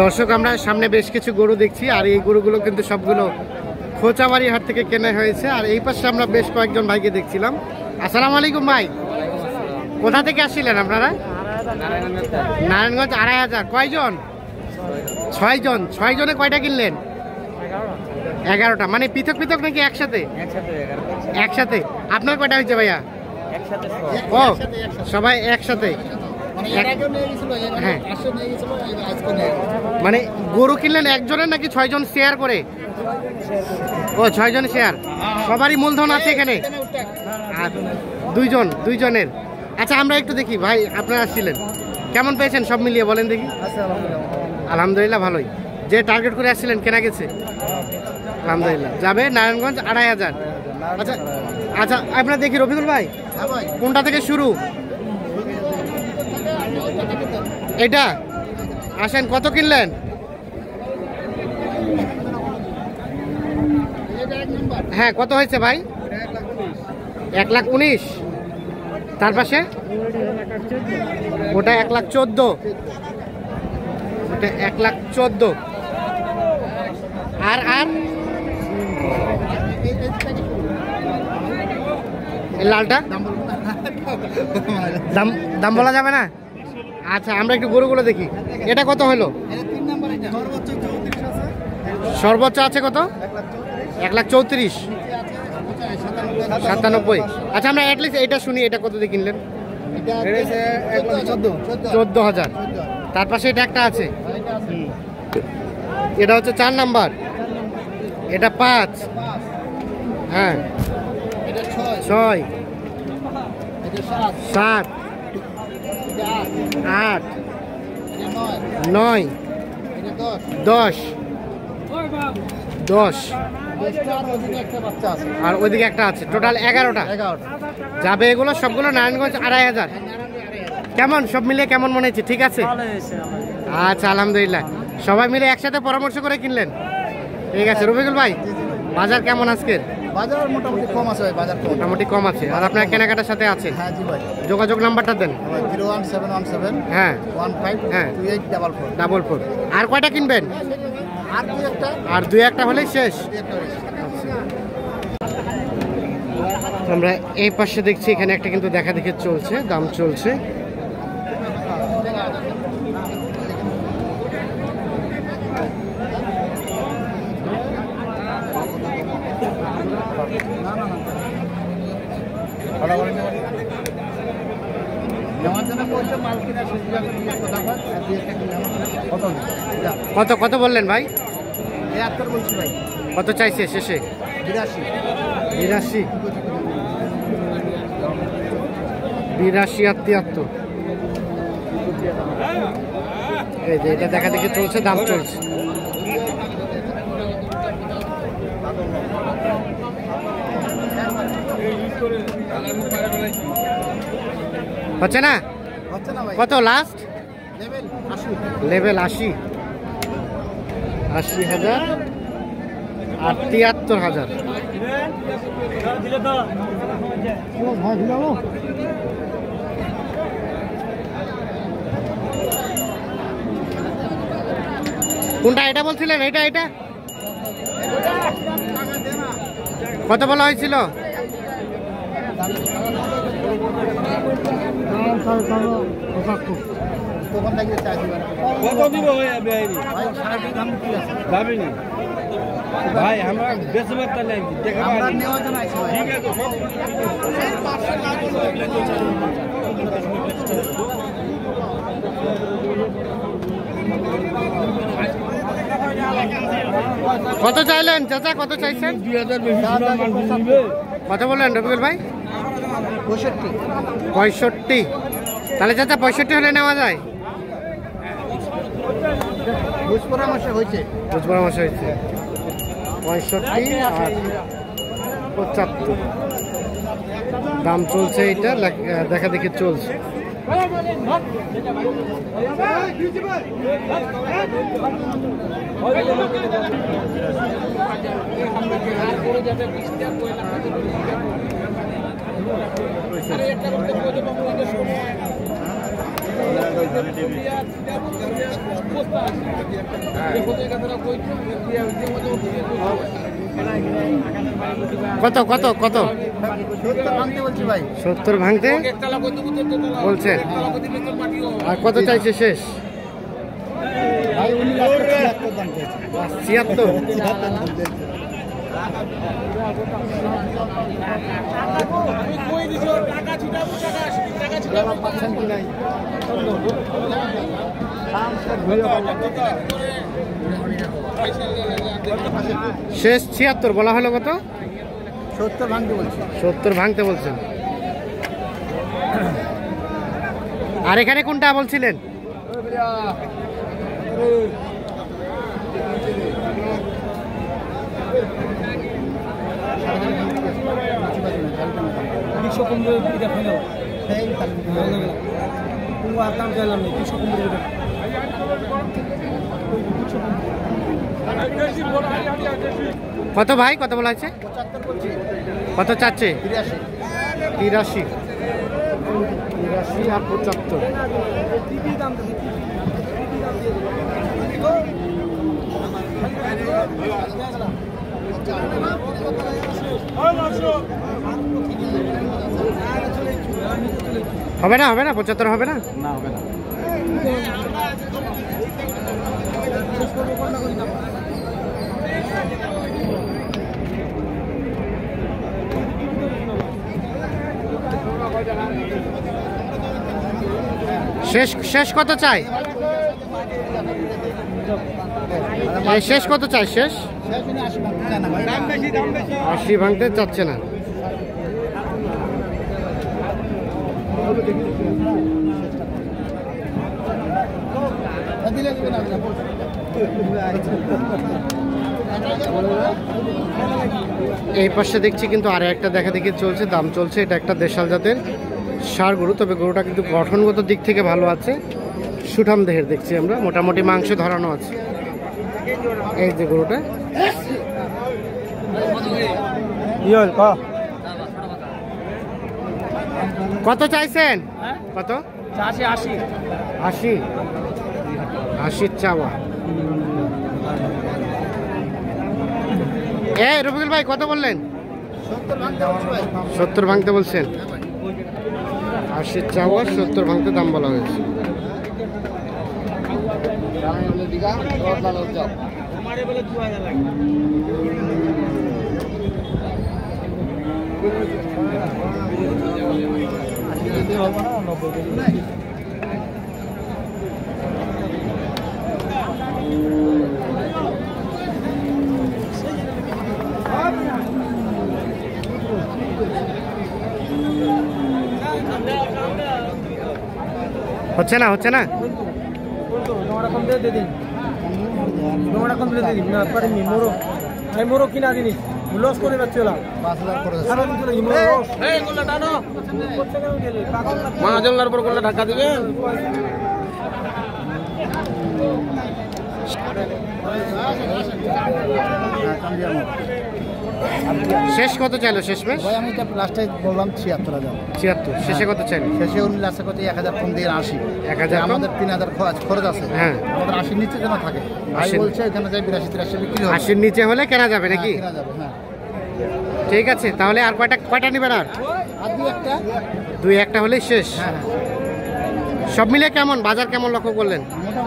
দর্শক আমরা সামনে বেশ কিছু গরু দেখছি, আর এই গরুগুলো কিন্তু সবগুলো খোঁচাবাড়ি হাট থেকে কেনা হয়েছে। আর এই পাশে আমরা বেশ কয়েকজন ভাইকে দেখছিলাম। আসসালামু আলাইকুম ভাই, কোথা থেকে আসছিলেন আপনারা? নারায়ণগঞ্জ। 2500। কয়জন? 6 জন। 6 জনে কয়টা কিনলেন? 11টা। মানে পৃথক পৃথক নাকি একসাথে? একসাথে। আপনার কয়টা হয়েছে ভাইয়া? ও সবাই একসাথে। হ্যাঁ, মানে গরু কিনলেন একজনের নাকি 6 জন শেয়ার করে? ও 6 জন শেয়ার। সবারই মূলধন আছে এখানে? আর দুইজনের। আচ্ছা আমরা একটু দেখি ভাই, আপনারা আসছিলেন, কেমন পেয়েছেন সব মিলিয়ে বলেন দেখি। আলহামদুলিল্লাহ ভালোই। যে টার্গেট করে আসছিলেন কেনা গেছে? আলহামদুলিল্লাহ। যাবে নারায়ণগঞ্জ 2500। আচ্ছা আচ্ছা, আপনারা দেখি রফিকুল ভাই কোনটা থেকে শুরু? এটা আসেন, কত কিনলেন? হ্যাঁ, কত হয়েছে ভাই? 1,19,000। তার পাশে ওটা 1,14,000। ওটা 1,14,000। আর লালটা দাম বলা যাবে না? আচ্ছা আমরা একটু গরুগুলো দেখি। এটা কত হলো? সর্বোচ্চ আছে কত? 1,34,000। 97। আচ্ছা আমরা অ্যাটলিস্ট এটা শুনি, এটা কত দিয়ে কিনলেন? 14,000। তার পাশে এটা একটা আছে, এটা হচ্ছে 4 নাম্বার। এটা 5। হ্যাঁ 6, 7, 8, 9, 10, 10। আর ওইদিকে একটা আছে। টোটাল 11টা যাবে। এগুলো সবগুলো নারায়ণগঞ্জ 2500। কেমন সব মিলে কেমন মনে হচ্ছে? ঠিক আছে, আচ্ছা আলহামদুলিল্লাহ। সবাই মিলে একসাথে পরামর্শ করে কিনলেন? ঠিক আছে। রফিকুল ভাই বাজার কেমন আজকের? বাজার মোটামুটি কম আছে ভাই, বাজার মোটামুটি কম আছে। আর আপনার কেনাকাটার সাথে আছে? হ্যাঁ জি ভাই। যোগাযোগ নাম্বারটা দেন। 01717 হ্যাঁ 152844। আর কয়টা কিনবেন? আর 2-1টা হলেই শেষ। আমরা এই পাশে দেখছি, এখানে একটা কিন্তু দেখা দেখে চলছে, দাম চলছে। কত কত বললেন ভাই? 73 বলছি ভাই। কত চাইছে শেষে? 82। 82 আর 73। এই যে এটা দেখা দেখে চলছে, দাম চলছে। হচ্ছে না? কত লাস্ট? লেভেল 80,000 আর 73,000। কোনটা? এটা বলছিলেন? এটা কত বলা হয়েছিল? ভাই আমরা বেশি একটা নেই, দেখা কত চাইলেন চাচা? কত চাইছেন? 2000। কত বললেন রবিকুল ভাই? 65। তাহলে চাচা 65 হলে নেওয়া যায়? বুঝ পরামর্শ হয়েছে। 65 আর 75 দাম চলছে। এটা দেখা দেখে চলছে। কত কত কত? 70 ভাঙতে বলছি ভাই। 70 ভাঙতে বলছেন। আর কত চাইছে শেষ? ভাই উনি লাখ 76 দাম চাইছে। 76। পাচ্ছেন কি নাই? শেষ 76 বলা হলো। কত? 70 ভাঙতে বলছি। 70 ভাঙতে বলছেন। আর এখানে কোনটা বলছিলেন? কত ভাই, কত বলা আছে? 75 বলছি। কত চাচ্ছে? 83। 83 আর 75। হবে না, হবে না, 75 হবে না। না হবে না। শেষ শেষ কত চাই? এই শেষ কত চাই? শেষ 80 ভাঙতে চাচ্ছে না। এই পাশে দেখছি কিন্তু আরো একটা দেখা দেখি চলছে, দাম চলছে। এটা একটা দেশাল জাতের ষাঁড় গরু, তবে গরুটা কিন্তু গঠনগত দিক থেকে ভালো আছে। সুঠাম দেহের দেখছি আমরা, মোটামুটি মাংস ধরানো আছে। এই যে গরুটা কত চাইছেন? কত? 80 80 চাওয়া। রফিকুল ভাই কত বললেন? 70 ভাঙতে বলছেন। 80 চাওয়া, 70 ভাঙতে দাম বলা হয়েছে। হচ্ছে না, হচ্ছে না। মোরো কিনা জিনিস লস করে যাচ্ছিলাম। 5000 করে মহাজনলার পর গোল্লা ঢাকা দিবে। শেষ কত চাইলো? শেষ মেশ ভাই আমি এটা লাস্টে বললাম 76,000। 76। শেষে কত চাইলো? শেষে উনি লাস্টে কত 1000 কম দিয়ে 80। 1000 কম? আমাদের 3000 খরচ আছে। হ্যাঁ, আমাদের 80 নিচে যেন থাকে। ভাই 80 বলছে এখানে যাই 82-83 বিক্রি হবে। 80 নিচে হলে কেনা যাবে নাকি? হ্যাঁ, কেনা যাবে, হ্যাঁ। ঠিক আছে, তাহলে আর কয়টা নেবেন? আর আর দুই একটা। দুই একটা হলেই শেষ। হ্যাঁ, সব মিলে কেমন বাজার কেমন লক্ষ্য করলেন?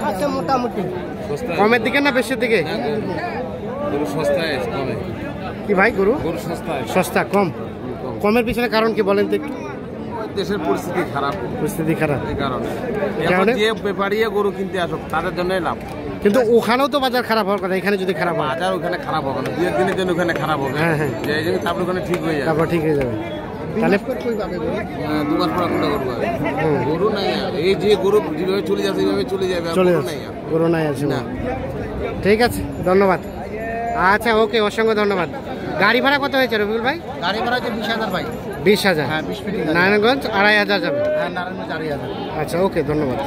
আচ্ছা মোটামুটি কমের দিকে না বেশির দিকে? কি ভাই গরু সস্তা কম? কমের পিছনে কারণ কি বলেন তো একটু? দেশের পরিস্থিতি খারাপ, পরিস্থিতি খারাপ এই কারণে কারণে? যে ব্যাপারীরা গরু কিনতে আসুক তাদের জন্যই লাভ। কিন্তু ওখানেও তো বাজার খারাপ হওয়ার কথা, এখানে যদি খারাপ হয় বাজার ওখানে খারাপ হবে না, 2 দিনের জন্য ওখানে খারাপ হবে। হ্যাঁ, হ্যাঁ। যে এই জন্য তারপর ওখানে ঠিক হয়ে যাবে। তারপর ঠিক হয়ে যাবে। তাহলে 2 মাস পর কোনটা গরু হবে? গরু নাই আর। এই যে গরু যেভাবে চলে যাচ্ছে এইভাবে চলে যাবে, আর চলে গরু যাচ্ছে, নাই আর। গরু নাই আছে না। ঠিক আছে, ধন্যবাদ। আচ্ছা, ওকে, অসংখ্য ধন্যবাদ। গাড়ি ভাড়া কত হয়েছে রবিউল ভাই? গাড়ি ভাড়া হচ্ছে 20,000 ভাই। 20,000। হ্যাঁ 20 ফিট। নারায়ণগঞ্জ 2500 যাবে। হ্যাঁ নারায়ণগঞ্জ 4000। আচ্ছা, ওকে, ধন্যবাদ।